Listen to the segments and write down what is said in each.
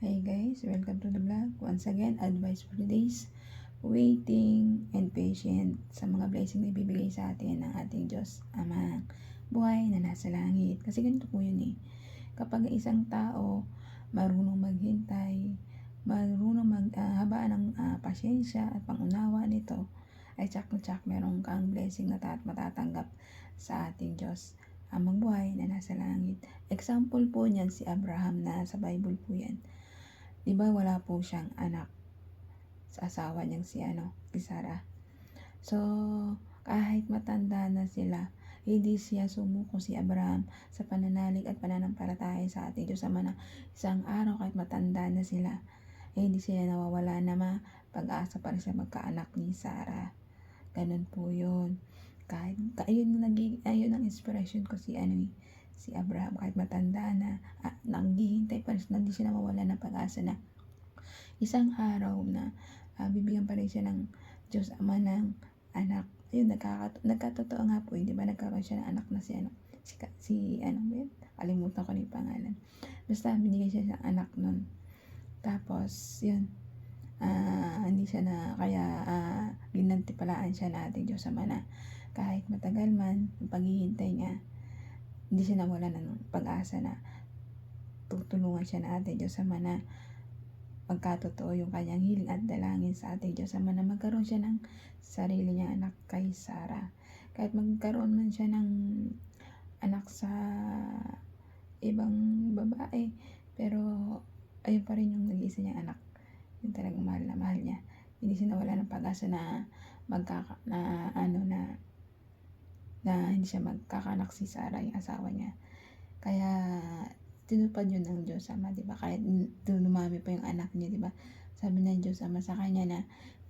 Hey guys, welcome to the vlog. Once again, advice for today's waiting and patient sa mga blessing na ibibigay sa atin ng ating Diyos Amang buhay na nasa langit. Kasi ganito po yun eh. Kapag isang tao marunong maghintay, marunong maghabaan ng pasyensya at pangunawa nito, ay tsak na tsak meron kang blessing na matatanggap sa ating Diyos Amang buhay na nasa langit. Example po niyan si Abraham na sa Bible po yan. Diba wala po siyang anak sa asawa niyang si Sarah. So, kahit matanda na sila, hindi siya sumuko si Abraham sa pananalig at pananampalataya sa ating Diyos Ama na isang araw kahit matanda na sila, hindi sila nawawala na pag-asa para sa magkaanak ni Sarah. Ganun po yun. Kahit ayun ang inspiration ko si Abraham kahit matanda na naghihintay pa rin, hindi siya nawawala ng pag-asa na isang araw na bibigyan pa rin siya ng Diyos Ama ng anak. Ayun, nagkatotoo nga po, di ba nagkaroon siya ng anak na kalimutan ko na yung pangalan. Basta binigyan siya ng anak nun. Tapos, yun, hindi siya na, kaya ginantipalaan siya na ating Diyos Ama na kahit matagal man ang paghihintay niya, hindi siya nawala ng pag-asa na tutulungan siya na ating Diyos Ama na magkatotoo yung kanyang hiling at dalangin sa ating Diyos Ama na magkaroon siya ng sarili niyang anak kay Sarah. Kahit magkaroon man siya ng anak sa ibang babae, pero ayun pa rin yung nag-iisa niyang anak. Yung talagang mahal na mahal niya. Hindi siya nawala ng pag-asa na hindi siya magkakanak si Sarah, yung asawa niya. Kaya tinupad yun ng Diyos Ama, diba? Kahit dumami pa yung anak niya, diba? Sabi ng Diyos Ama sa kanya na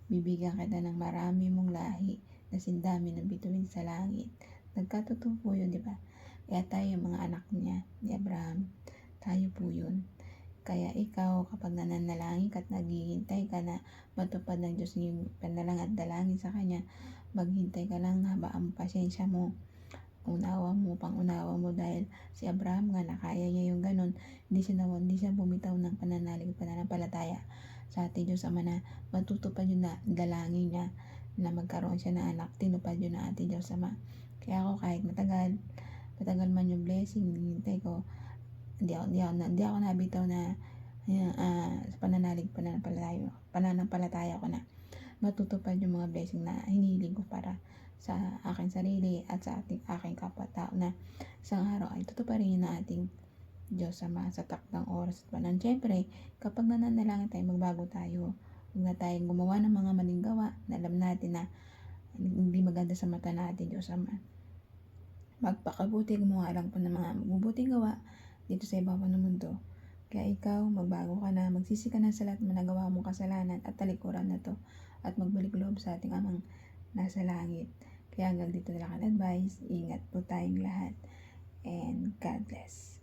bibigyan kita ng marami mong lahi na sindami ng bituin sa langit. Nagkatotoo po yun, diba? Kaya tayo mga anak niya, ni Abraham, tayo po yun. Kaya ikaw, kapag nananalangin ka at naghihintay ka na matupad ng Diyos yung panalang at dalangin sa Kanya, maghintay ka lang, habaan pasyensya mo, pangunawa mo dahil si Abraham nga nakaya niya yung ganun. Hindi siya bumitaw ng pananalig, pananampalataya sa ating Diyos Ama na matutupad yun na dalangin niya na magkaroon siya ng anak. Tinupad yun na ating Diyos Ama. Kaya ako kahit matagal man yung blessing, hinihintay ko, hindi ako nabitaw na pananampalataya ko na matutupad yung mga blessing na hinihiling ko para sa aking sarili at sa aking kapwa-tao na isang araw ay tutuparin na ating Diyos Ama sa takdang oras at panahon. Siyempre, kapag nananalangin tayo, magbago tayo. Huwag na tayong gumawa ng mga maling gawa na alam natin na hindi maganda sa mata natin, Diyos Ama. Magpakabuti, gumawa lang po ng mga mabubuting gawa dito sa ibabaw ng mundo. Kaya ikaw, magbago ka na, magsisi ka na sa lahat ng nagawa mong kasalanan at talikuran na to at magbalik loob sa ating Amang nasa langit. Kaya hanggang dito na lang ang advice. Ingat po tayong lahat. And God bless.